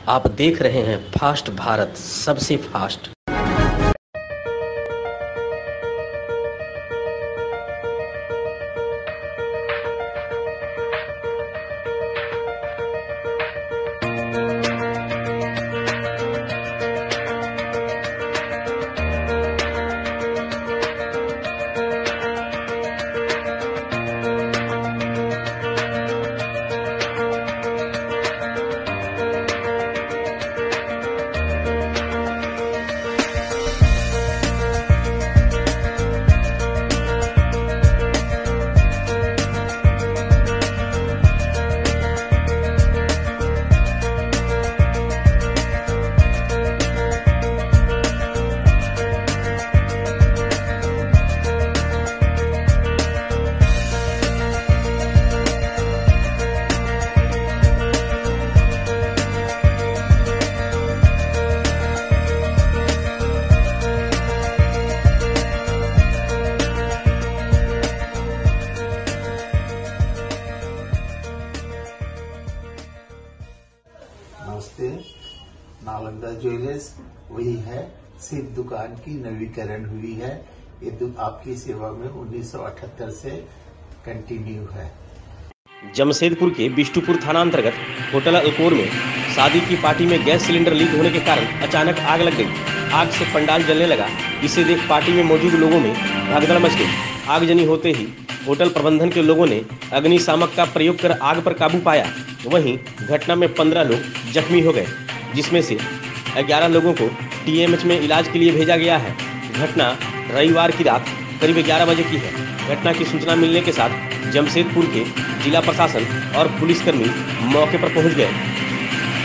आप देख रहे हैं फास्ट भारत, सबसे फास्ट। नमस्ते। नालंदा ज्वेलर्स वही है, सिर्फ दुकान की नवीकरण हुई है। ये आपकी सेवा में 1978 से कंटिन्यू है। जमशेदपुर के बिष्टुपुर थाना अंतर्गत होटल अल्कोर में शादी की पार्टी में गैस सिलेंडर लीक होने के कारण अचानक आग लग गई। आग से पंडाल जलने लगा। इसे देख पार्टी में मौजूद लोगों में भगदड़ मच गई। आगजनी होते ही होटल प्रबंधन के लोगों ने अग्निशामक का प्रयोग कर आग पर काबू पाया। वहीं घटना में 15 लोग जख्मी हो गए, जिसमें से 11 लोगों को टीएमएच में इलाज के लिए भेजा गया है। घटना रविवार की रात करीब 11 बजे की है। घटना की सूचना मिलने के साथ जमशेदपुर के जिला प्रशासन और पुलिसकर्मी मौके पर पहुंच गए।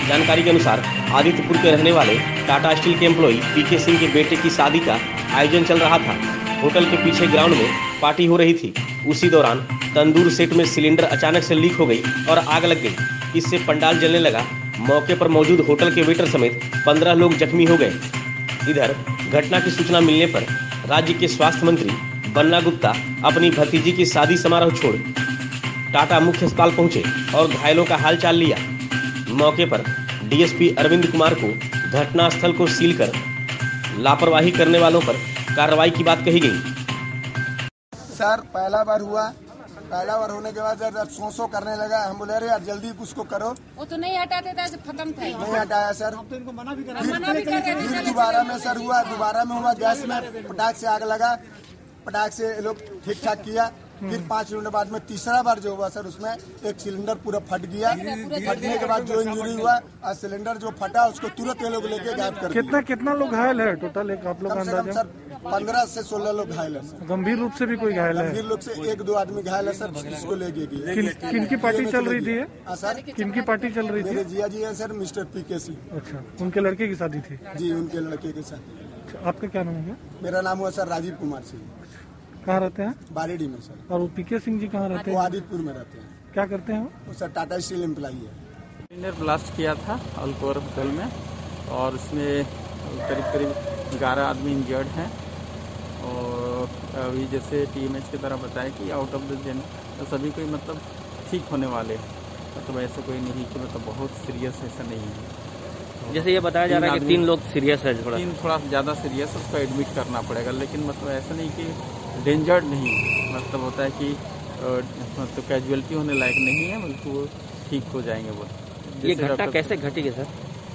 जानकारी के अनुसार आदित्यपुर के रहने वाले टाटा स्टील के एम्प्लॉई पीके सिंह के बेटे की शादी का आयोजन चल रहा था। होटल के पीछे ग्राउंड में पार्टी हो रही थी। उसी दौरान तंदूर सेट में सिलेंडर अचानक से लीक हो गई और आग लग गई। इससे पंडाल जलने लगा। मौके पर मौजूद होटल के वेटर समेत 15 लोग जख्मी हो गए। इधर घटना की सूचना मिलने पर राज्य के स्वास्थ्य मंत्री बन्ना गुप्ता अपनी भतीजी की शादी समारोह छोड़ टाटा मुख्य अस्पताल पहुंचे और घायलों का हालचाल लिया। मौके पर डीएसपी अरविंद कुमार को घटनास्थल को सील कर लापरवाही करने वालों पर कार्रवाई की बात कही गई। सर पहला बार होने के बाद सर सो करने लगा। हम बोले अरे यार जल्दी उसको करो, वो तो नहीं हटाते थे, खत्म था, नहीं हटाया सर। हम तो इनको मना भी कर रहे थे। दोबारा में सर हुआ गैस में पटाख से आग लगा। पटाख से लोग ठीक ठाक किया। फिर 5 मिनट बाद में तीसरा बार जो हुआ सर, उसमें एक सिलेंडर पूरा फट गया। फटने के बाद जो इंजरी हुआ और सिलेंडर जो फटा उसको तुरंत ये लोग लेके गायब कर दिया। कितना लोग घायल है टोटल? एक आप लोग का अंदाजा? सर 15 से 16 लोग घायल है सर। गंभीर रूप से भी कोई घायल है? गंभीर रूप से 1-2 आदमी घायल है सर, जिसको ले गए। किनकी पार्टी चल रही थी सर? किनकी पार्टी चल रही थी? मेरे जिया जी है सर, मिस्टर पीके सिंह। अच्छा, उनके लड़के की शादी थी? जी, उनके लड़के के साथ। आपका क्या नाम है? मेरा नाम हुआ सर राजीव कुमार सिंह। कहाँ रहते हैं? बारेडी में सर। और वो पीके सिंह जी कहाँ रहते हैं? वो आदित्यपुर में रहते हैं। क्या करते हैं वो? सर टाटा स्टील एम्प्लॉई है। सिलेंडर ब्लास्ट किया था अल्कोर होटल में और उसमें करीब 11 आदमी इंजर्ड हैं। और अभी जैसे टीएमएच की तरह बताया कि आउट ऑफ द जेन तो सभी कोई मतलब ठीक होने वाले हैं। मतलब ऐसा कोई नहीं कि मतलब बहुत सीरियस ऐसा नहीं है। जैसे ये बताया जा रहा है कि 3 लोग सीरियस है, थोड़ा ज़्यादा सीरियस, उसको एडमिट करना पड़ेगा। लेकिन मतलब ऐसा नहीं कि डेंजर्ड नहीं, मतलब होता है कि मतलब कैजुअलिटी होने लायक नहीं है, बल्कि वो ठीक हो जाएंगे। वो ये घटना कैसे घटी है सर?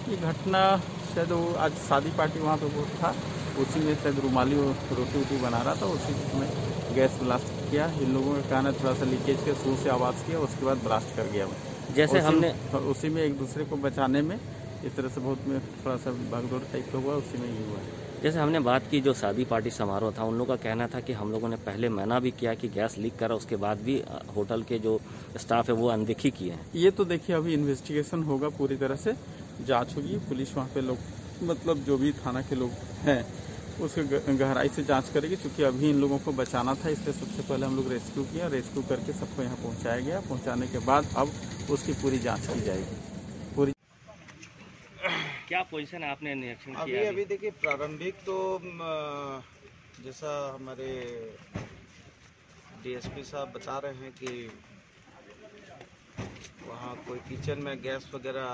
ये घटना शायद वो आज शादी पार्टी वहाँ पे वो था, उसी में शायद रुमाली रोटी बना रहा था, उसी में गैस ब्लास्ट किया। इन लोगों का कहना थोड़ा सा लीकेज के शुरू से आवाज़ किया, उसके बाद ब्लास्ट कर गया। जैसे हमने उसी में एक दूसरे को बचाने में इस तरह से बहुत में थोड़ा सा भागदौड़ टाइप का हुआ, उसी में ये हुआ है। जैसे हमने बात की जो शादी पार्टी समारोह था, उन लोगों का कहना था कि हम लोगों ने पहले मना भी किया कि गैस लीक करा, उसके बाद भी होटल के जो स्टाफ है वो अनदेखी किए हैं। ये तो देखिए अभी इन्वेस्टिगेशन होगा, पूरी तरह से जांच होगी। पुलिस वहाँ पे लोग मतलब जो भी थाना के लोग हैं उसके गहराई से जांच करेगी। क्योंकि अभी इन लोगों को बचाना था, इसलिए सबसे पहले हम लोग रेस्क्यू किया। रेस्क्यू करके सबको यहाँ पहुँचाया गया। पहुँचाने के बाद अब उसकी पूरी जाँच की जाएगी। क्या पोजीशन है आपने निरीक्षण किया? अभी देखिए प्रारंभिक तो जैसा हमारे डीएसपी साहब बता रहे हैं कि वहाँ कोई किचन में गैस वगैरह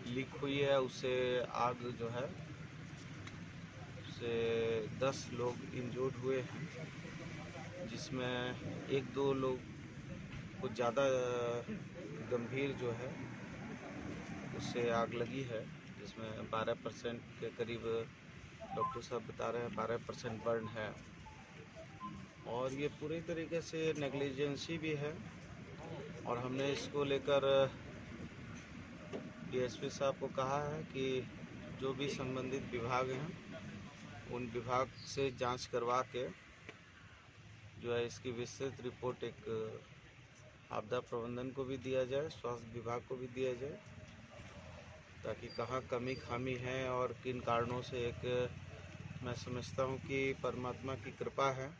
लीक हुई है उससे आग जो है उससे 10 लोग इंजर्ड हुए हैं, जिसमें 1-2 लोग को ज़्यादा गंभीर जो है उससे आग लगी है, जिसमें 12% के करीब डॉक्टर साहब बता रहे हैं 12% बर्न है। और ये पूरी तरीके से नेग्लिजेंसी भी है और हमने इसको लेकर डीएसपी साहब को कहा है कि जो भी संबंधित विभाग हैं उन विभाग से जांच करवा के जो है इसकी विस्तृत रिपोर्ट एक आपदा प्रबंधन को भी दिया जाए, स्वास्थ्य विभाग को भी दिया जाए, ताकि कहाँ कमी खामी है और किन कारणों से। एक मैं समझता हूँ कि परमात्मा की कृपा है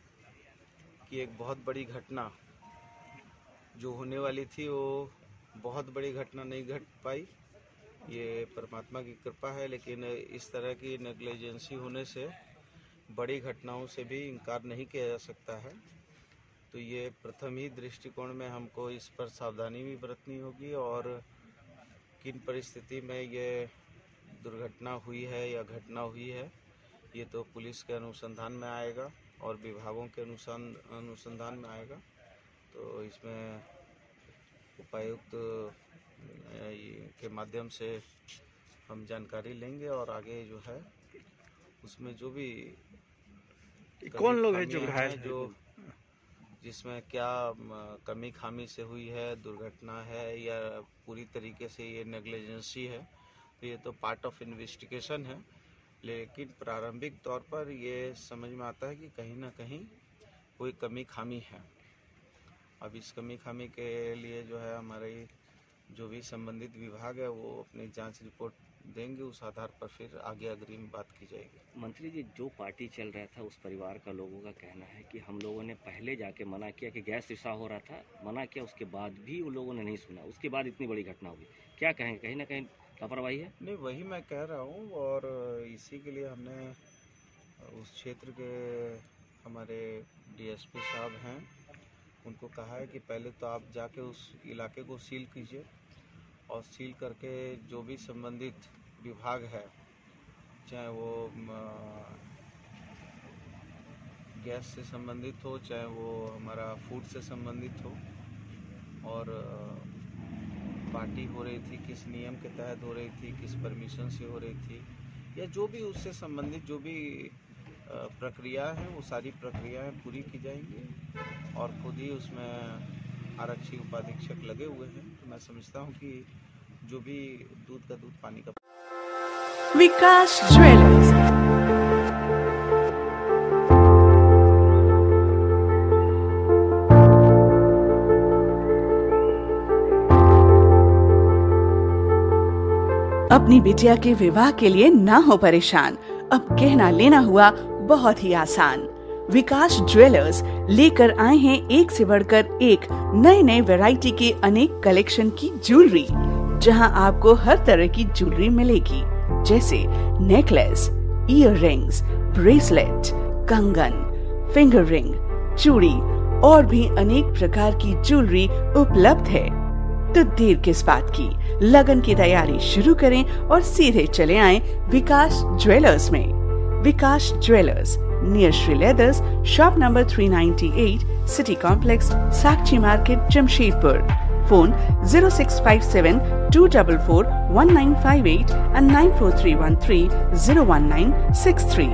कि एक बहुत बड़ी घटना जो होने वाली थी वो बहुत बड़ी घटना नहीं घट पाई, ये परमात्मा की कृपा है। लेकिन इस तरह की नेग्लिजेंसी होने से बड़ी घटनाओं से भी इनकार नहीं किया जा सकता है। तो ये प्रथम ही दृष्टिकोण में हमको इस पर सावधानी भी बरतनी होगी और किन परिस्थिति में ये दुर्घटना हुई है या घटना हुई है ये तो पुलिस के अनुसंधान में आएगा और विभागों के अनुसंधान में आएगा। तो इसमें उपायुक्त के माध्यम से हम जानकारी लेंगे और आगे जो है उसमें जो भी कौन लोग हैं जो घायल हैं, जो जिसमें क्या कमी खामी से हुई है, दुर्घटना है या पूरी तरीके से ये नेग्लिजेंसी है, तो ये तो पार्ट ऑफ इन्वेस्टिगेशन है। लेकिन प्रारंभिक तौर पर ये समझ में आता है कि कहीं ना कहीं कोई कमी खामी है। अब इस कमी खामी के लिए जो है हमारे जो भी संबंधित विभाग है वो अपनी जांच रिपोर्ट देंगे, उस आधार पर फिर आगे अग्रिम बात की जाएगी। मंत्री जी, जो पार्टी चल रहा था उस परिवार का लोगों का कहना है कि हम लोगों ने पहले जाके मना किया कि गैस रिसाव हो रहा था, मना किया, उसके बाद भी उन लोगों ने नहीं सुना, उसके बाद इतनी बड़ी घटना हुई। क्या कहेंगे, कहीं ना कहीं लापरवाही है? नहीं, वही मैं कह रहा हूँ और इसी के लिए हमने उस क्षेत्र के हमारे डीएसपी साहब हैं उनको कहा है कि पहले तो आप जाके उस इलाके को सील कीजिए और सील करके जो भी संबंधित विभाग है, चाहे वो गैस से संबंधित हो, चाहे वो हमारा फूड से संबंधित हो, और पार्टी हो रही थी किस नियम के तहत हो रही थी, किस परमिशन से हो रही थी, या जो भी उससे संबंधित जो भी प्रक्रिया है वो सारी प्रक्रियाएं पूरी की जाएंगी और खुद ही उसमें आरक्षी उपाधीक्षक लगे हुए हैं। तो मैं समझता हूं कि जो भी दूध का दूध पानी का। विकास ज्वेलर्स, अपनी बिटिया के विवाह के लिए ना हो परेशान, अब गहना लेना हुआ बहुत ही आसान। विकास ज्वेलर्स लेकर आए हैं एक से बढ़कर एक नए नए वैरायटी के अनेक कलेक्शन की ज्वेलरी, जहां आपको हर तरह की ज्वेलरी मिलेगी, जैसे नेकलेस, ईयर रिंग्स, ब्रेसलेट, कंगन, फिंगर रिंग, चूड़ी और भी अनेक प्रकार की ज्वेलरी उपलब्ध है। तो देर किस बात की, लगन की तैयारी शुरू करें और सीधे चले आएं विकास ज्वेलर्स में। Vikas jewellers, near Shri leathers, shop number 398, city complex, Sakchi market, Jamshedpur. Phone 0657 244 1958 and 94313 01963।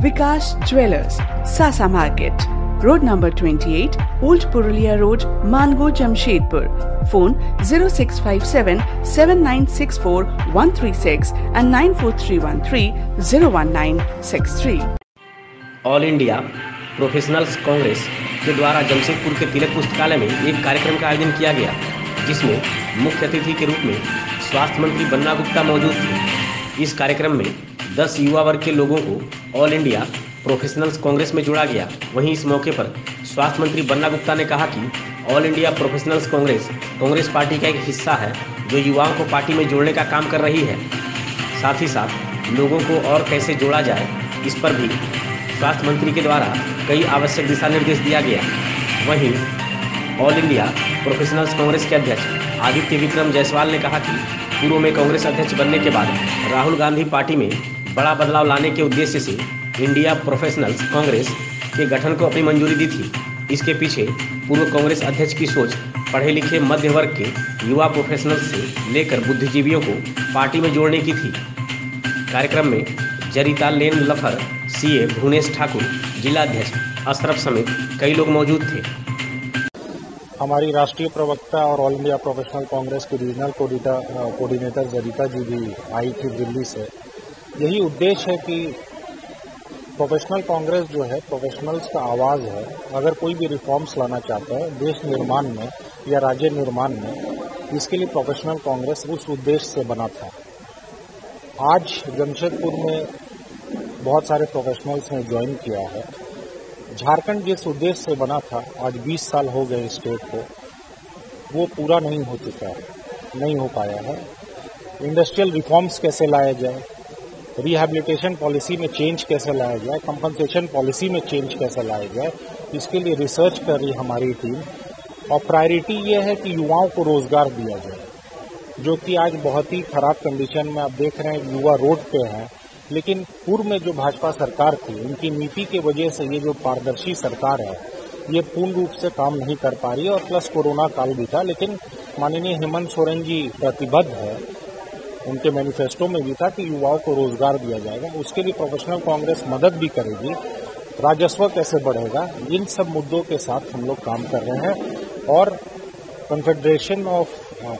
Vikas jewellers, सासा market, road number 28, old Purulia road, Mango, Jamshedpur. Phone 0657 7964 136 and 94313 01963। All India professionals congress के द्वारा जमशेदपुर के तिलक पुस्तकालय में एक कार्यक्रम का आयोजन किया गया, जिसमें मुख्य अतिथि के रूप में स्वास्थ्य मंत्री बन्ना गुप्ता मौजूद थे। इस कार्यक्रम में 10 युवा वर्ग के लोगों को ऑल इंडिया प्रोफेशनल्स कांग्रेस में जोड़ा गया। वहीं इस मौके पर स्वास्थ्य मंत्री बन्ना गुप्ता ने कहा कि all India professionals Congress party का एक हिस्सा है जो युवाओं को पार्टी में जोड़ने का काम कर रही है। साथ ही साथ लोगों को और कैसे जोड़ा जाए, इस पर भी स्वास्थ्य मंत्री के द्वारा कई आवश्यक दिशा निर्देश दिया गया। वहीं ऑल इंडिया प्रोफेशनल्स कांग्रेस के अध्यक्ष आदित्य विक्रम जायसवाल ने कहा कि पूर्व में कांग्रेस अध्यक्ष बनने के बाद राहुल गांधी पार्टी में बड़ा बदलाव लाने के उद्देश्य से इंडिया प्रोफेशनल्स कांग्रेस के गठन को अपनी मंजूरी दी थी। इसके पीछे पूर्व कांग्रेस अध्यक्ष की सोच पढ़े लिखे मध्य वर्ग के युवा प्रोफेशनल्स से लेकर बुद्धिजीवियों को पार्टी में जोड़ने की थी। कार्यक्रम में जरीता लेन लफर, सीए भुवनेश ठाकुर, जिला अध्यक्ष अशरफ समेत कई लोग मौजूद थे। हमारी राष्ट्रीय प्रवक्ता और ऑल इंडिया प्रोफेशनल कांग्रेस की रीजनल कोऑर्डिनेटर जरीता जी भी आई थी दिल्ली से। यही उद्देश्य है कि प्रोफेशनल कांग्रेस जो है प्रोफेशनल्स का आवाज़ है। अगर कोई भी रिफॉर्म्स लाना चाहता है देश निर्माण में या राज्य निर्माण में, इसके लिए प्रोफेशनल कांग्रेस उस उद्देश्य से बना था। आज जमशेदपुर में बहुत सारे प्रोफेशनल्स ने ज्वाइन किया है। झारखंड जिस उद्देश्य से बना था, आज 20 साल हो गए स्टेट को, वो पूरा नहीं हो चुका है, नहीं हो पाया है। इंडस्ट्रियल रिफॉर्म्स कैसे लाया जाए, रिहैबिलिटेशन पॉलिसी में चेंज कैसे लाया जाए, कंपनसेशन पॉलिसी में चेंज कैसे लाया जाए, इसके लिए रिसर्च कर रही हमारी टीम। और प्रायोरिटी ये है कि युवाओं को रोजगार दिया जाए, जो कि आज बहुत ही खराब कंडीशन में आप देख रहे हैं युवा रोड पे हैं। लेकिन पूर्व में जो भाजपा सरकार थी, उनकी नीति की वजह से ये जो पारदर्शी सरकार है ये पूर्ण रूप से काम नहीं कर पा रही है। और प्लस कोरोना काल भी था, लेकिन माननीय हेमंत सोरेन जी प्रतिबद्ध है, उनके मैनिफेस्टो में भी था कि युवाओं को रोजगार दिया जाएगा। उसके लिए प्रोफेशनल कांग्रेस मदद भी करेगी। राजस्व कैसे बढ़ेगा, इन सब मुद्दों के साथ हम लोग काम कर रहे हैं। और confederation of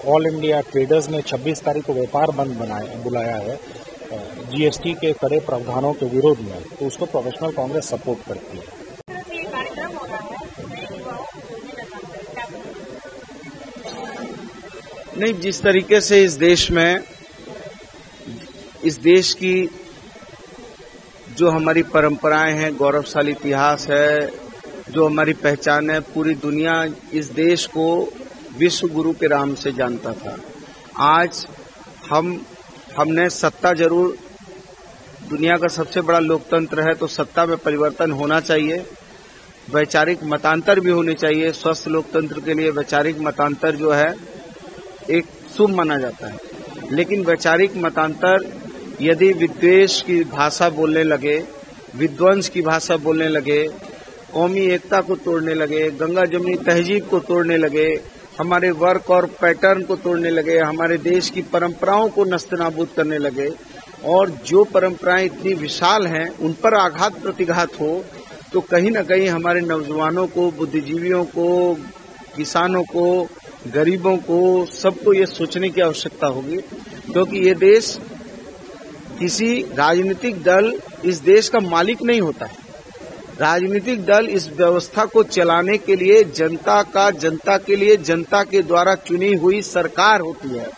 all India traders ने 26 तारीख को व्यापार बंद बुलाया है जीएसटी के कड़े प्रावधानों के विरोध में, तो उसको प्रोफेशनल कांग्रेस सपोर्ट करती है। नहीं, जिस तरीके से इस देश की जो हमारी परंपराएं हैं, गौरवशाली इतिहास है, जो हमारी पहचान है, पूरी दुनिया इस देश को विश्व गुरु के नाम से जानता था। आज हमने सत्ता, जरूर दुनिया का सबसे बड़ा लोकतंत्र है तो सत्ता में परिवर्तन होना चाहिए, वैचारिक मतांतर भी होने चाहिए। स्वस्थ लोकतंत्र के लिए वैचारिक मतांतर जो है एक शुभ माना जाता है। लेकिन वैचारिक मतांतर यदि विद्वेष की भाषा बोलने लगे, विध्वंस की भाषा बोलने लगे, कौमी एकता को तोड़ने लगे, गंगा जमुनी तहजीब को तोड़ने लगे, हमारे वर्क और पैटर्न को तोड़ने लगे, हमारे देश की परंपराओं को नस्तनाबूद करने लगे, और जो परंपराएं इतनी विशाल हैं उन पर आघात प्रतिघात हो, तो कहीं न कहीं हमारे नौजवानों को, बुद्धिजीवियों को, किसानों को, गरीबों को, सबको ये सोचने की आवश्यकता होगी। क्योंकि ये देश, किसी राजनीतिक दल इस देश का मालिक नहीं होता है। राजनीतिक दल इस व्यवस्था को चलाने के लिए जनता के लिए जनता के द्वारा चुनी हुई सरकार होती है।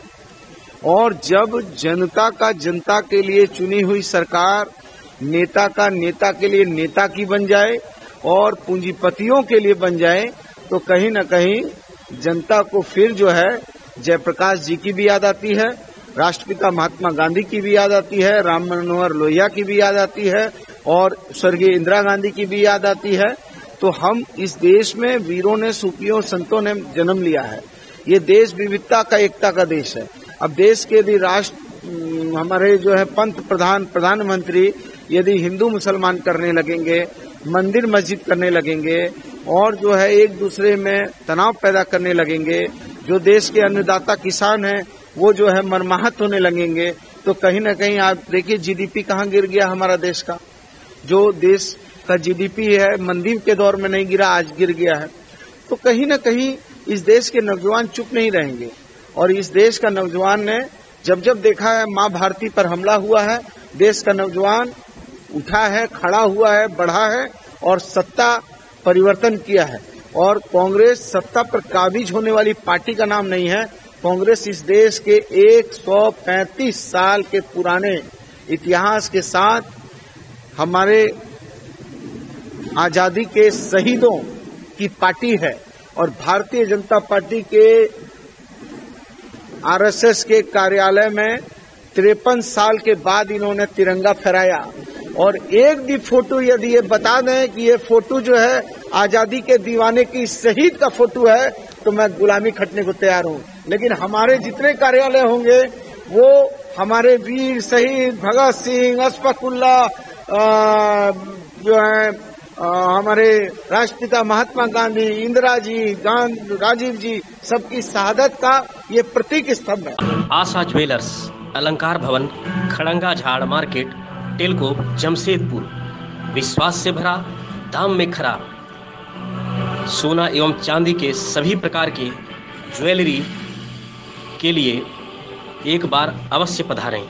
और जब जनता के लिए चुनी हुई सरकार नेता के लिए नेता की बन जाए और पूंजीपतियों के लिए बन जाए, तो कहीं न कहीं जनता को फिर जो है जयप्रकाश जी की भी याद आती है, राष्ट्रपिता महात्मा गांधी की भी याद आती है, राम मनोहर लोहिया की भी याद आती है, और स्वर्गीय इंदिरा गांधी की भी याद आती है। तो हम इस देश में वीरों ने, सूफियों, संतों ने जन्म लिया है। ये देश विविधता का, एकता का देश है। अब देश के यदि हमारे जो है प्रधानमंत्री यदि हिंदू मुसलमान करने लगेंगे, मंदिर मस्जिद करने लगेंगे, और जो है एक दूसरे में तनाव पैदा करने लगेंगे, जो देश के अन्नदाता किसान हैं वो जो है मरमाहत होने लगेंगे, तो कहीं न कहीं आप देखिए जीडीपी कहाँ गिर गया हमारा देश का। जो देश का जीडीपी है मंदी के दौर में नहीं गिरा, आज गिर गया है। तो कहीं न कहीं इस देश के नौजवान चुप नहीं रहेंगे। और इस देश का नौजवान ने जब देखा है माँ भारती पर हमला हुआ है, देश का नौजवान उठा है, खड़ा हुआ है, बढ़ा है और सत्ता परिवर्तन किया है। और कांग्रेस सत्ता पर काबिज होने वाली पार्टी का नाम नहीं है। कांग्रेस इस देश के 135 साल के पुराने इतिहास के साथ हमारे आजादी के शहीदों की पार्टी है। और भारतीय जनता पार्टी के आरएसएस के कार्यालय में 53 साल के बाद इन्होंने तिरंगा फहराया। और एक भी फोटो यदि ये बता दें कि ये फोटो जो है आजादी के दीवाने की शहीद का फोटो है, तो मैं गुलामी खटने को तैयार हूं। लेकिन हमारे जितने कार्यालय होंगे वो हमारे वीर शहीद भगत सिंह, अशफाकुल्लाह, जो है हमारे राष्ट्रपिता महात्मा गांधी, इंदिरा जी, राजीव जी, सबकी शहादत का ये प्रतीक स्तंभ है। आशा ज्वेलर्स, अलंकार भवन, खड़ंगा झाड़ मार्केट, टेलको, जमशेदपुर। विश्वास से भरा, दाम में खरा। सोना एवं चांदी के सभी प्रकार के ज्वेलरी के लिए एक बार अवश्य पधारें।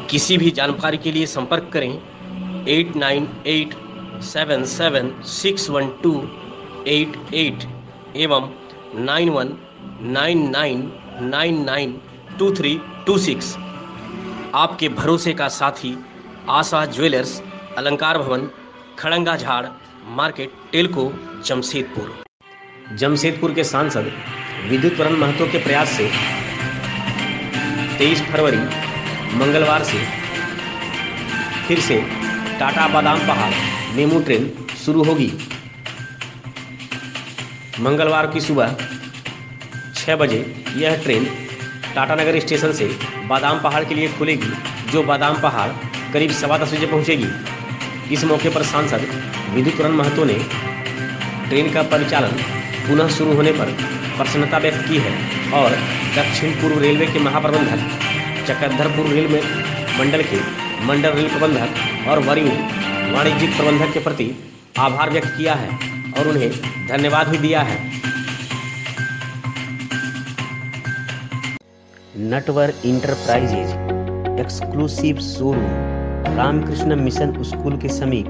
किसी भी जानकारी के लिए संपर्क करें 8987761288 एवं 9199992326। आपके भरोसे का साथी आशा ज्वेलर्स, अलंकार भवन, खड़ंगा झाड़ मार्केट, टेलको, जमशेदपुर। जमशेदपुर के सांसद विद्युत वरण महतो के प्रयास से 23 फरवरी मंगलवार से फिर से टाटा बादाम पहाड़ मेमू ट्रेन शुरू होगी। मंगलवार की सुबह 6 बजे यह ट्रेन टाटानगर स्टेशन से बादाम पहाड़ के लिए खुलेगी, जो बादाम पहाड़ करीब 10:15 बजे पहुंचेगी। इस मौके पर सांसद विद्युत वरण महतो ने ट्रेन का परिचालन पुनः शुरू होने पर प्रसन्नता व्यक्त की है और दक्षिण पूर्व रेलवे के महाप्रबंधक, चक्रधरपुर रेलवे मंडल के मंडल रेल प्रबंधक और वरीय वाणिज्यिक प्रबंधक के प्रति आभार व्यक्त किया है और उन्हें धन्यवाद भी दिया है। Natwar enterprises exclusive showroom, Ramakrishna mission school के समीप,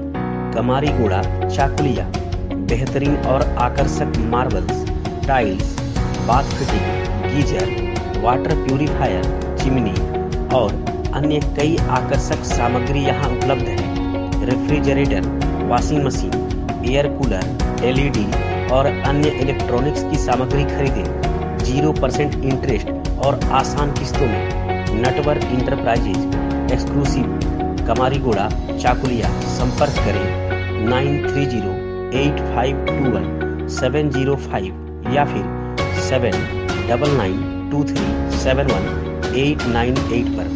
कमारीगोड़ा, चाकुलिया। बेहतरीन और आकर्षक marbles, tiles, bath fitting, geyser, water purifier, chimney और अन्य कई आकर्षक सामग्री यहां उपलब्ध है। Refrigerator, washing machine, air cooler, LED और अन्य इलेक्ट्रॉनिक्स की सामग्री खरीदें 0% इंटरेस्ट और आसान किस्तों में। Natwar enterprises exclusive, Kamarigora, Chakulia. संपर्क करें 9308521705 या फिर 7992371898 पर।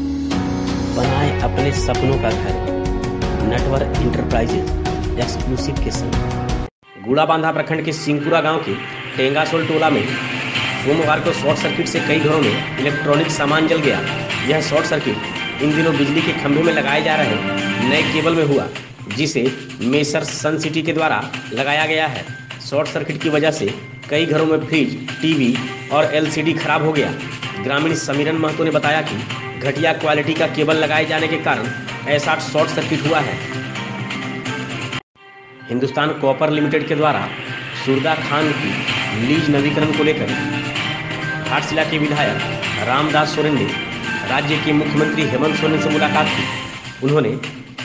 बनाएं अपने सपनों का घर नटवर इंटरप्राइजेज एक्सक्लूसिव के संग। गुड़ाबांधा प्रखंड के सिंहपुरा गांव के टेंगासोल टोला में सोमवार को शॉर्ट सर्किट से कई घरों में इलेक्ट्रॉनिक सामान जल गया। यह शॉर्ट सर्किट इन दिनों बिजली के खंभे में लगाए जा रहे नए केबल में हुआ, जिसे मेसर सन सिटी के द्वारा लगाया गया है। शॉर्ट सर्किट की वजह से कई घरों में फ्रिज, टीवी और एलसीडी खराब हो गया। ग्रामीण समीरन महतो ने बताया कि घटिया क्वालिटी का केबल लगाए जाने के कारण ऐसा शॉर्ट सर्किट हुआ है। हिंदुस्तान कॉपर लिमिटेड के द्वारा सुरदा खान की लीज नवीकरण को लेकर घाटशिला के विधायक रामदास सोरेन ने राज्य के मुख्यमंत्री हेमंत सोरेन से मुलाकात की। उन्होंने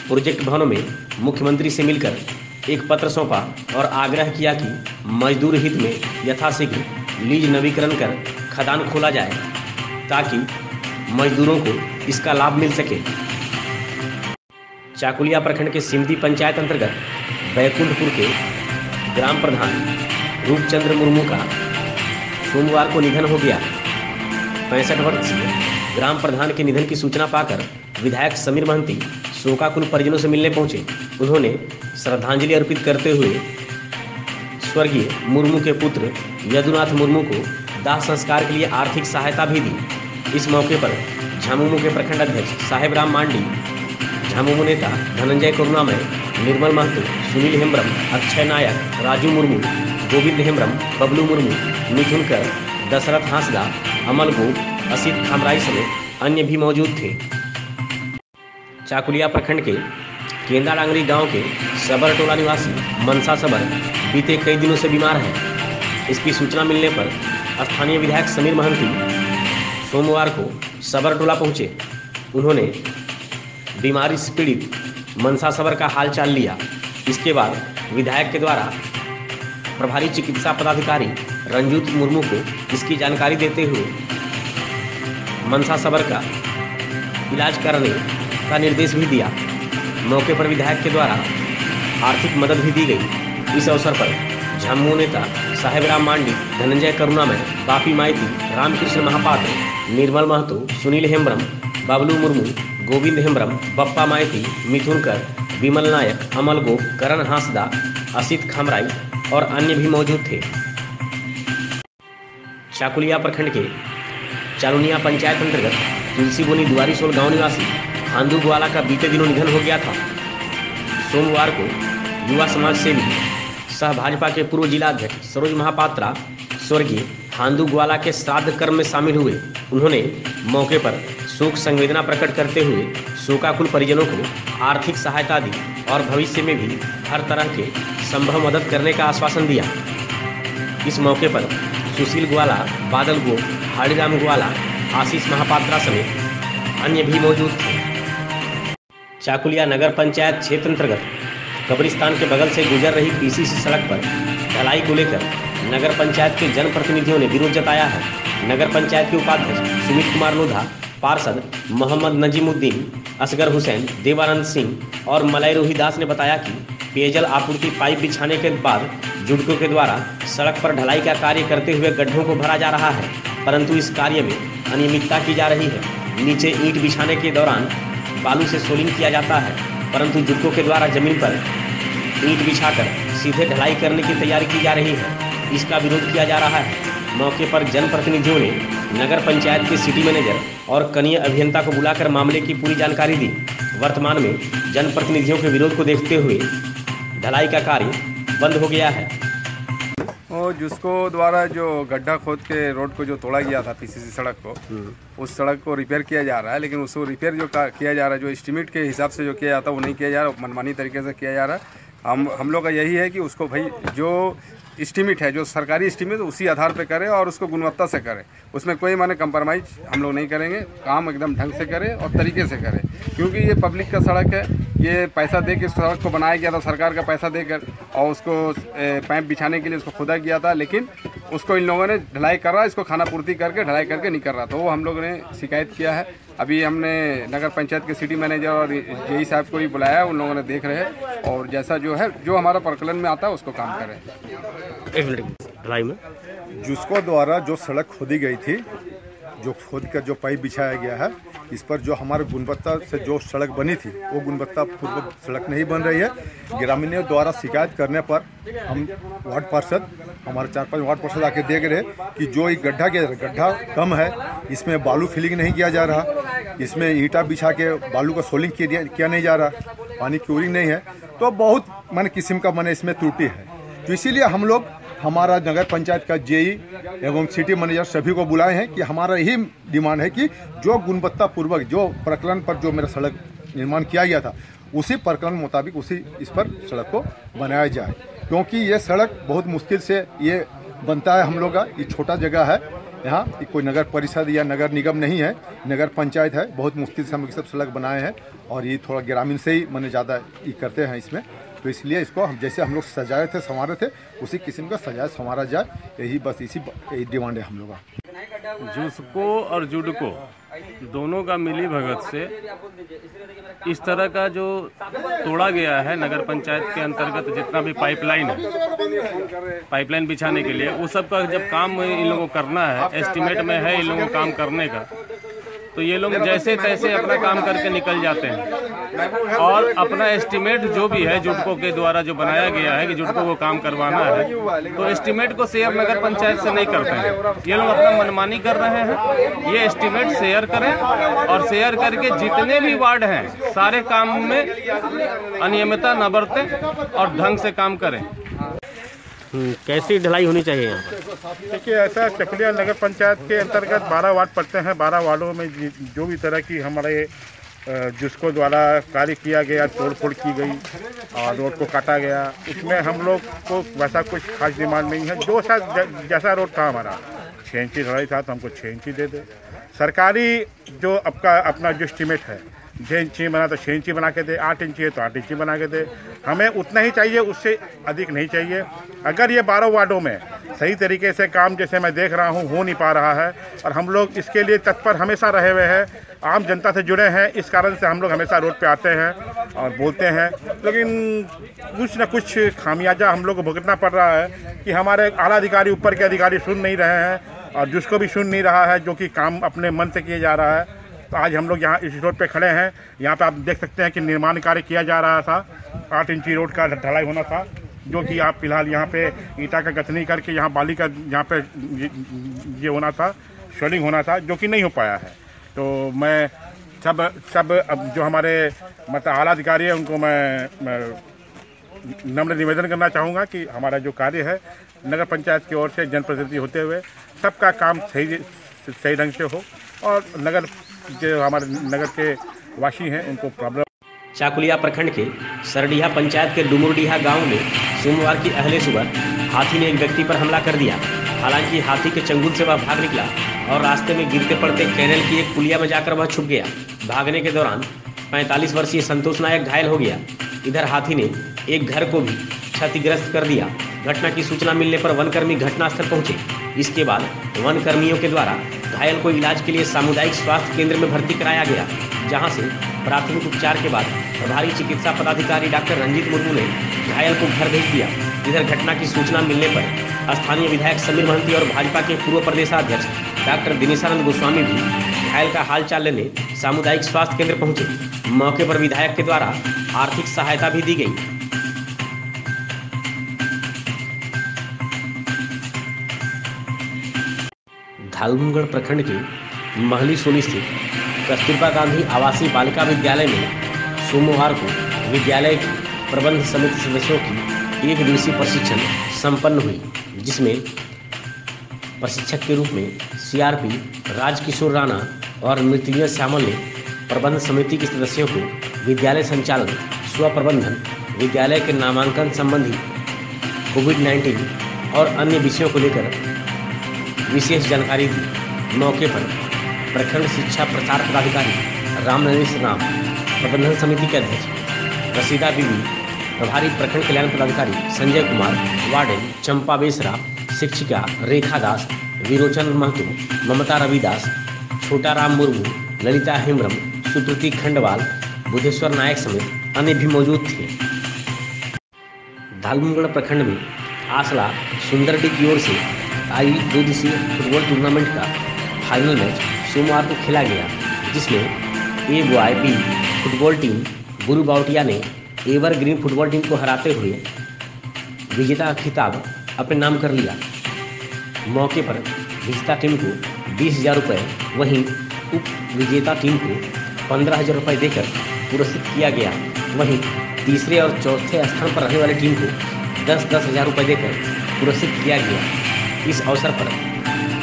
प्रोजेक्ट भवनों में मुख्यमंत्री से मिलकर एक पत्र सौंपा और आग्रह किया कि मजदूर हित में यथाशीघ्र लीज नवीकरण कर खदान खोला जाए ताकि मजदूरों को इसका लाभ मिल सके। चाकुलिया प्रखंड के सिमदी पंचायत अंतर्गत बैकुंठपुर के ग्राम प्रधान रूपचंद्र मुर्मू का सोमवार को निधन हो गया। 65 वर्षीय ग्राम प्रधान के निधन की सूचना पाकर विधायक समीर महंती शोकाकुल परिजनों से मिलने पहुंचे। उन्होंने श्रद्धांजलि अर्पित करते हुए स्वर्गीय मुर्मू के पुत्र यदुनाथ मुर्मू को दाह संस्कार के लिए आर्थिक सहायता भी दी। इस मौके पर झामुमो के प्रखंड अध्यक्ष साहेब राम मांडी, झामुमो नेता धनंजय करुणामय, निर्मल महतो, सुनील हेम्ब्रम, अक्षय नायक, राजू मुर्मू, गोविंद हेम्ब्रम, बबलू मुर्मू, मिथुन कर, दशरथ हांसदा, अमल गोप, असित खामराई समेत अन्य भी मौजूद थे। चाकुलिया प्रखंड के केंदा डांगरी गांव के सबर टोला निवासी मनसा सबर बीते कई दिनों से बीमार है। इसकी सूचना मिलने पर स्थानीय विधायक समीर महंती सोमवार को सबर टोला पहुंचे। उन्होंने बीमारी से पीड़ित मनसा सबर का हालचाल लिया। इसके बाद विधायक के द्वारा प्रभारी चिकित्सा पदाधिकारी रंजूत मुर्मू को इसकी जानकारी देते हुए मनसा सबर का इलाज करने का निर्देश भी दिया। मौके पर विधायक के द्वारा आर्थिक मदद भी दी गई। इस अवसर पर झामुमो नेता साहेब राम मांडी, धनंजय करुणामय, बापी माइती, रामकृष्ण महापात्र, निर्मल महतो, सुनील हेम्ब्रम, बबलू मुर्मू, गोविंद हेम्ब्रम, बप्पा माइती, मिथुन कर, विमल नायक, अमल गोप, करण हांसदा, असित खमराई और अन्य भी मौजूद थे। चाकुलिया प्रखंड के चालुनिया पंचायत अंतर्गत तुलसी बोनी दुआरीसोल गांव निवासी हांदू ग्वाला का बीते दिनों निधन हो गया था। सोमवार को युवा समाज सेवी सह भाजपा के पूर्व जिला अध्यक्ष सरोज महापात्रा स्वर्गीय हांदू ग्वाला के श्राद्ध कर्म में शामिल हुए। उन्होंने मौके पर शोक संवेदना प्रकट करते हुए शोकाकुल परिजनों को आर्थिक सहायता दी और भविष्य में भी हर तरह के संभव मदद करने का आश्वासन दिया। इस मौके पर सुशील ग्वाला, बादल गोप, हाड़ीराम ग्वाला, आशीष महापात्रा समेत अन्य भी मौजूद थे। चाकुलिया नगर पंचायत क्षेत्र अंतर्गत कब्रिस्तान के बगल से गुजर रही पीसीसी सड़क पर ढलाई को लेकर नगर पंचायत के जनप्रतिनिधियों ने विरोध जताया है। नगर पंचायत के उपाध्यक्ष सुमित कुमार लोधा, पार्षद मोहम्मद नजीमुद्दीन, असगर हुसैन, देवानंद सिंह और मलय रोहिदास ने बताया कि पेयजल आपूर्ति पाइप बिछाने के बाद जुडको के द्वारा सड़क पर ढलाई का कार्य करते हुए गड्ढों को भरा जा रहा है, परंतु इस कार्य में अनियमितता की जा रही है। नीचे ईंट बिछाने के दौरान बालू से सोलिंग किया जाता है, परंतु जुडको के द्वारा जमीन पर ईंट बिछाकर सीधे ढलाई करने की तैयारी की जा रही है। इसका विरोध किया जा रहा है। मौके पर जनप्रतिनिधियों ने नगर पंचायत के सिटी मैनेजर और कनीय अभियंता को बुलाकर मामले की पूरी जानकारी दी। वर्तमान में जनप्रतिनिधियों के विरोध को देखते हुए ढलाई का कार्य बंद हो गया है। और जिसको द्वारा जो गड्ढा खोद के रोड को जो तोड़ा गया था पीसीसी सड़क को, उस सड़क को रिपेयर किया जा रहा है, लेकिन उसको रिपेयर जो किया जा रहा है, जो एस्टीमेट के हिसाब से जो किया जाता है वो नहीं किया जा रहा, मनमानी तरीके से किया जा रहा है। हम लोग का यही है कि उसको भाई जो एस्टीमेट है, जो सरकारी एस्टीमेट, उसी आधार पे करें और उसको गुणवत्ता से करें। उसमें कोई माने कंप्रोमाइज हम लोग नहीं करेंगे। काम एकदम ढंग से करें और तरीके से करें, क्योंकि ये पब्लिक का सड़क है। ये पैसा दे के सड़क को बनाया गया था, सरकार का पैसा देकर, और उसको पाइप बिछाने के लिए उसको खोदा गया था, लेकिन उसको इन लोगों ने ढलाई कर रहा, इसको खाना पूर्ति करके ढलाई करके नहीं कर रहा। तो वो हम लोगों ने शिकायत किया है। अभी हमने नगर पंचायत के सिटी मैनेजर और जेई साहब को भी बुलाया, उन लोगों ने देख रहे हैं और जैसा जो है, जो हमारा प्रकलन में आता है उसको काम करें। एक मिनट, ढलाई में जिसको द्वारा जो सड़क खोदी गई थी, जो खोद कर जो पाइप बिछाया गया है, इस पर जो हमारे गुणवत्ता से जो सड़क बनी थी वो गुणवत्ता पूर्वक सड़क नहीं बन रही है। ग्रामीणों द्वारा शिकायत करने पर हम वार्ड पार्षद, हमारे 4-5 वार्ड पार्षद आके देख रहे कि जो एक गड्ढा कम है, इसमें बालू फिलिंग नहीं किया जा रहा, इसमें ईंटा बिछा के बालू का सोलिंग किया नहीं जा रहा, पानी क्यूरिंग नहीं है, तो बहुत मन किस्म का मन इसमें त्रुटि है। तो इसीलिए हम लोग, हमारा नगर पंचायत का जेई एवं सिटी मैनेजर सभी को बुलाए हैं कि हमारा यही डिमांड है कि जो गुणवत्ता पूर्वक जो प्रकलन पर जो मेरा सड़क निर्माण किया गया था, उसी प्रकलन मुताबिक उसी इस पर सड़क को बनाया जाए, क्योंकि ये सड़क बहुत मुश्किल से ये बनता है। हम लोग का ये छोटा जगह है, यहाँ कोई नगर परिषद या नगर निगम नहीं है, नगर पंचायत है। बहुत मुश्किल से हम सब सड़क बनाए हैं और ये थोड़ा ग्रामीण से ही मैंने ज़्यादा ये करते हैं इसमें। तो इसलिए इसको हम जैसे हम लोग सजाए थे, संवारे थे, उसी किस्म का सजाए संवारा जाए, यही बस यही डिमांड है हम लोग का। जुस्को और जुडको दोनों का मिली भगत से इस तरह का जो तोड़ा गया है नगर पंचायत के अंतर्गत, जितना भी पाइपलाइन है, पाइपलाइन बिछाने के लिए, वो सब का जब काम इन लोगों को करना है, एस्टीमेट में है इन लोगों को काम करने का, तो ये लोग जैसे तैसे अपना काम करके निकल जाते हैं और अपना एस्टीमेट जो भी है जुडको के द्वारा जो बनाया गया है कि जुडको को काम करवाना है, तो एस्टीमेट को शेयर नगर पंचायत से नहीं करते हैं। ये लोग अपना मनमानी कर रहे हैं। ये एस्टीमेट शेयर करें और शेयर करके जितने भी वार्ड हैं सारे काम में अनियमितता न बरतें और ढंग से काम करें। कैसी ढलाई होनी चाहिए यहाँ पर? देखिए, ऐसा चकुलिया नगर पंचायत के अंतर्गत 12 वार्ड पड़ते हैं। 12 वार्डों में जो भी तरह की हमारे जिसको द्वारा कार्य किया गया, तोड़फोड़ की गई और रोड को काटा गया, उसमें हम लोग को वैसा कुछ खास डिमांड नहीं है। जो जैसा रोड था हमारा 6 इंची ढलाई था, तो हमको 6 इंची दे दे। सरकारी जो अपना जो एस्टीमेट है, 6 इंची बना तो 6 इंची बना के दे, 8 इंची है तो 8 इंची बना के दे। हमें उतना ही चाहिए, उससे अधिक नहीं चाहिए। अगर ये 12 वार्डों में सही तरीके से काम, जैसे मैं देख रहा हूँ, हो नहीं पा रहा है और हम लोग इसके लिए तत्पर हमेशा रहे हुए हैं, आम जनता से जुड़े हैं, इस कारण से हम लोग हमेशा रोड पे आते हैं और बोलते हैं, लेकिन कुछ न कुछ खामियाजा हम लोग को भुगतना पड़ रहा है कि हमारे आला अधिकारी, ऊपर के अधिकारी सुन नहीं रहे हैं और जिसको भी सुन नहीं रहा है, जो कि काम अपने मन से किया जा रहा है। तो आज हम लोग यहाँ इस रोड पे खड़े हैं। यहाँ पे आप देख सकते हैं कि निर्माण कार्य किया जा रहा था। 8 इंची रोड का ढलाई होना था, जो कि आप फिलहाल यहाँ पे ईटा का गथनी करके यहाँ बाली का यहाँ पे ये होना था, शेडिंग होना था, जो कि नहीं हो पाया है। तो मैं सब जो हमारे मतलब आला अधिकारी है उनको मैं नम्र निवेदन करना चाहूँगा कि हमारा जो कार्य है नगर पंचायत की ओर से जनप्रतिनिधि होते हुए सबका काम सही ढंग से हो और नगर जो हमारे नगर के वासी हैं उनको प्रॉब्लम। चाकुलिया प्रखंड के सरडीहा पंचायत के डुमुरडीहा गांव में सोमवार की अहले सुबह हाथी ने एक व्यक्ति पर हमला कर दिया। हालांकि हाथी के चंगुल से वह भाग निकला और रास्ते में गिरते पड़ते कैनल की एक पुलिया में जाकर वह छुप गया। भागने के दौरान 45 वर्षीय संतोष नायक घायल हो गया। इधर हाथी ने एक घर को भी क्षतिग्रस्त कर दिया। घटना की सूचना मिलने पर वनकर्मी घटनास्थल पहुंचे। इसके बाद वनकर्मियों के द्वारा घायल को इलाज के लिए सामुदायिक स्वास्थ्य केंद्र में भर्ती कराया गया, जहां से प्राथमिक उपचार के बाद प्रभारी चिकित्सा पदाधिकारी डॉक्टर रंजीत मुर्मू ने घायल को घर भेज दिया। इधर घटना की सूचना मिलने पर स्थानीय विधायक समीर महंती और भाजपा के पूर्व प्रदेशाध्यक्ष डॉक्टर दिनेशानंद गोस्वामी भी घायल का हालचाल लेने सामुदायिक स्वास्थ्य केंद्र पहुंचे। मौके पर विधायक के द्वारा आर्थिक सहायता भी दी गई। धालमगढ़ प्रखंड के महली सोनी स्थित कस्तूरबा गांधी आवासीय बालिका विद्यालय में सोमवार को विद्यालय की प्रबंध समिति सदस्यों की 1 दिवसीय प्रशिक्षण संपन्न हुई, जिसमें प्रशिक्षक के रूप में सीआरपी राजकिशोर राणा और मृत्युंजय श्यामल ने प्रबंध समिति के सदस्यों को विद्यालय संचालन, स्वप्रबंधन, विद्यालय के नामांकन संबंधी कोविड-19 और अन्य विषयों को लेकर विशेष जानकारी दी। मौके पर प्रखंड शिक्षा प्रचार पदाधिकारी रामनरेश राम, प्रबंधन समिति के अध्यक्ष रसीदा बीबी, प्रभारी प्रखंड कल्याण पदाधिकारी संजय कुमार, वार्डन चंपा बेसरा, शिक्षिका रेखा दास, विरोचन महतो, ममता रविदास, छोटा राम मुर्मू, ललिता हेम्ब्रम, सुकृति खंडवाल, बुधेश्वर नायक समेत अन्य भी मौजूद थे। धालमगढ़ प्रखंड में आसला सुंदरडी की ओर से आई 2 दिवसीय फुटबॉल टूर्नामेंट का फाइनल मैच सोमवार को खेला गया, जिसमें A boy B football team Guru Bawatiya ने एवरग्रीन फुटबॉल टीम को हराते हुए विजेता का खिताब अपने नाम कर लिया। मौके पर विजेता टीम को 20,000 रुपये, वहीं उप विजेता टीम को 15,000 रुपये देकर पुरस्कृत किया गया। वहीं तीसरे और चौथे स्थान पर रहने वाली टीम को 10,000 रुपये देकर पुरस्कृत किया गया। इस अवसर पर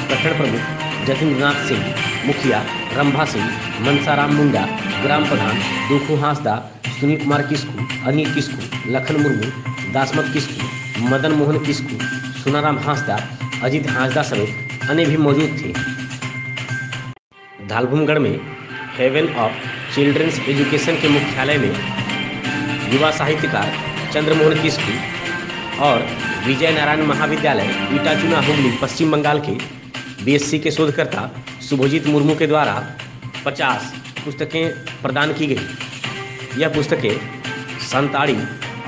प्रखंड प्रमुख जतिंद्रनाथ सिंह, मुखिया रंभा सिंह, मनसाराम मुंडा, ग्राम प्रधान दुखू हांसदा, सुनील कुमार किस्कू, अनिल किस्कू, लखन मुर्मू, दासमत किस्कू, मदन मोहन किस्कू, सुनाराम हांसदा, अजीत हांसदा समेत अन्य भी मौजूद थे। धालभूमगढ़ में हेवन ऑफ चिल्ड्रंस एजुकेशन के मुख्यालय में युवा साहित्यकार चंद्रमोहन किस्कू और विजय नारायण महाविद्यालय ईटाचुना हुगली पश्चिम बंगाल के बीएससी के शोधकर्ता शुभजीत मुर्मू के द्वारा 50 पुस्तकें प्रदान की गई। यह पुस्तकें संताड़ी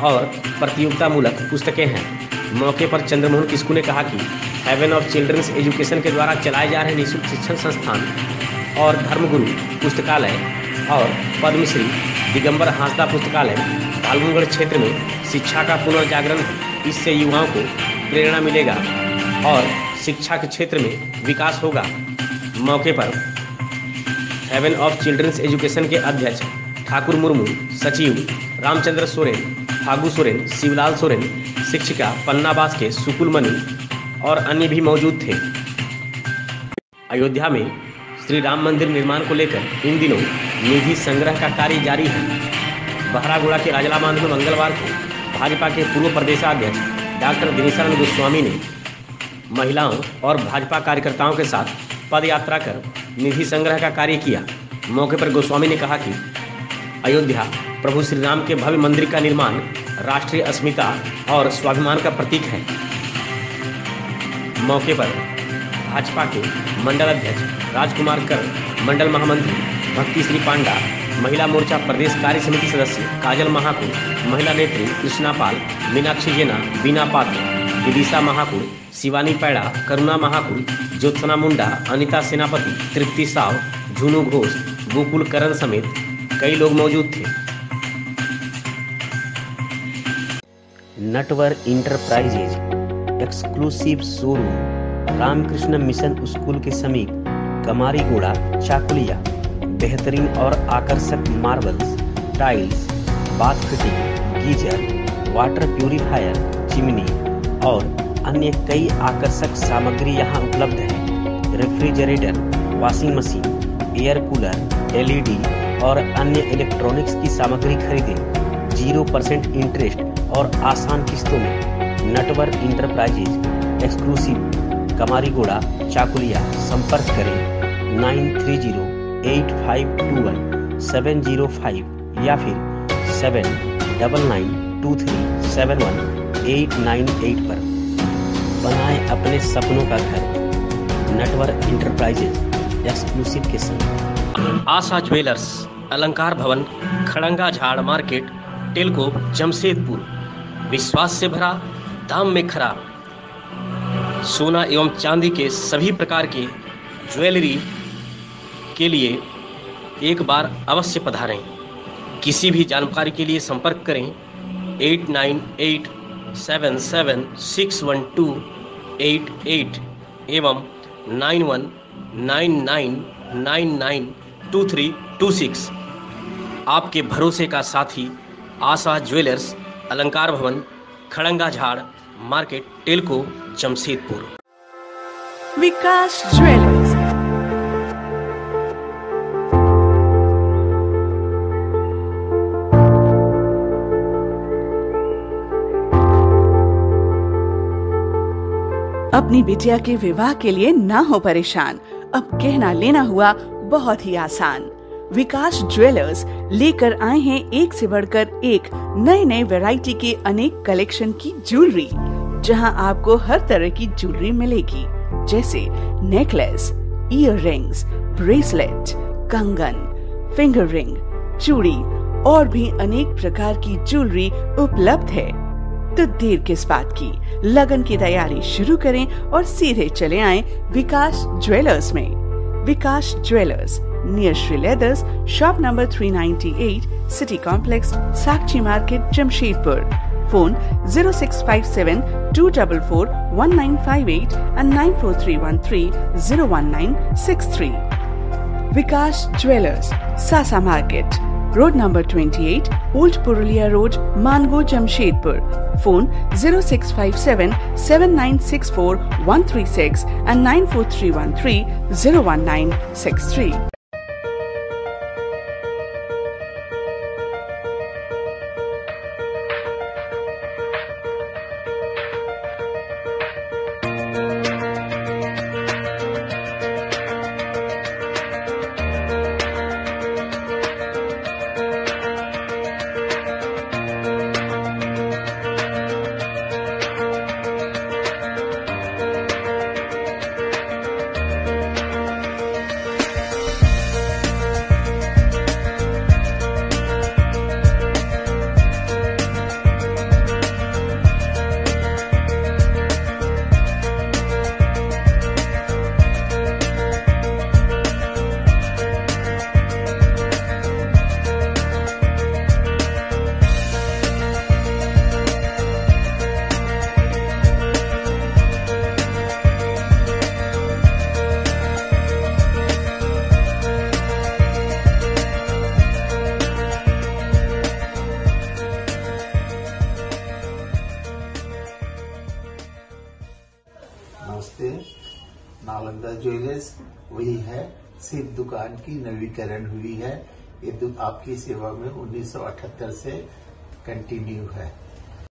और प्रतियोगितामूलक पुस्तकें हैं। मौके पर चंद्रमोहन किस्कू ने कहा कि हेवन ऑफ चिल्ड्रंस एजुकेशन के द्वारा चलाए जा रहे निःशुल्क शिक्षण संस्थान और धर्मगुरु पुस्तकालय और पद्मश्री दिगंबर हांसदा पुस्तकालय धालमगढ़ क्षेत्र में शिक्षा का पुनर्जागरण है। इससे युवाओं को प्रेरणा मिलेगा और शिक्षा के क्षेत्र में विकास होगा। मौके पर हेवन ऑफ चिल्ड्रंस एजुकेशन के अध्यक्ष ठाकुर मुर्मू, सचिव रामचंद्र सोरेन, फागू सोरेन, शिवलाल सोरेन, शिक्षिका पन्ना बास्के, सुकुल मनी और अन्य भी मौजूद थे। अयोध्या में श्री राम मंदिर निर्माण को लेकर इन दिनों निधि संग्रह का कार्य जारी है। बहरागुड़ा के राजला बांध में मंगलवार को भाजपा के पूर्व प्रदेशाध्यक्ष डॉक्टर दिनेशानंद गोस्वामी ने महिलाओं और भाजपा कार्यकर्ताओं के साथ पद यात्रा कर निधि संग्रह का कार्य किया। मौके पर गोस्वामी ने कहा कि अयोध्या प्रभु श्री राम के भव्य मंदिर का निर्माण राष्ट्रीय अस्मिता और स्वाभिमान का प्रतीक है। मौके पर भाजपा के मंडल अध्यक्ष राजकुमार कर, मंडल महामंत्री भक्ति श्री पांडा, महिला मोर्चा प्रदेश कार्य समिति सदस्य काजल महाको, महिला नेत्री कृष्णा पाल, मीनाक्षी जेना, बीना पात्र, विदिशा महाकुड़, शिवानी पैड़ा, करुणा महाकुड़, ज्योत्सना मुंडा, अनिता सेनापति, तृप्ति साव, झुनू घोष, गोकुल करण समेत कई लोग मौजूद थे। Natwar enterprises exclusive showroom Ramakrishna mission school के समीप कमारीगोड़ा, चाकुलिया। बेहतरीन और आकर्षक marbles, tiles, bath fitting, geyser, water purifier, chimney और अन्य कई आकर्षक सामग्री यहाँ उपलब्ध है। Refrigerator, washing machine, air cooler, LED और अन्य इलेक्ट्रॉनिक्स की सामग्री खरीदें 0% इंटरेस्ट और आसान किस्तों में। Natwar enterprises exclusive Kamarigora, Chakulia. संपर्क करें 9308521705 या फिर 7992371898 पर। बनाएं अपने सपनों का घर नटवर इंटरप्राइजेज एक्सक्लूसिव के संग। आशा ज्वेलर्स, अलंकार भवन, खड़ंगा झाड़ मार्केट, टेलको, जमशेदपुर। विश्वास से भरा, दाम में खरा। सोना एवं चांदी के सभी प्रकार के ज्वेलरी के लिए एक बार अवश्य पधारें। किसी भी जानकारी के लिए संपर्क करें 8987761288 एवं 9199992326। आपके भरोसे का साथी आशा ज्वेलर्स, अलंकार भवन, खड़ंगा झाड़ मार्केट, टेलको, जमशेदपुर। विकास ज्वेलर्स। अपनी बिटिया के विवाह के लिए ना हो परेशान, अब कहना लेना हुआ बहुत ही आसान। विकास ज्वेलर्स लेकर आए हैं एक से बढ़कर एक नए नए वैरायटी के अनेक कलेक्शन की ज्वेलरी, जहां आपको हर तरह की ज्वेलरी मिलेगी, जैसे नेकलेस, ईयर रिंग्स, ब्रेसलेट, कंगन, फिंगर रिंग, चूड़ी और भी अनेक प्रकार की ज्वेलरी उपलब्ध है। तो देर किस बात की, लगन की तैयारी शुरू करें और सीधे चले आएं विकास ज्वेलर्स में। Vikas jewellers, near Shri leathers, shop number 398, city complex, Sakchi market, Jamshedpur. Phone 0657-244-1958 and 9431301963. Vikas jewellers, सासा market, road number 28, old Purulia road, Mango, Jamshedpur. Phone 0657-7964-136 and 9431301963. नमस्ते। नालंदा ज्वेलर्स वही है, सिर्फ दुकान की नवीकरण हुई है। ये आपकी सेवा में 1978 से कंटिन्यू है।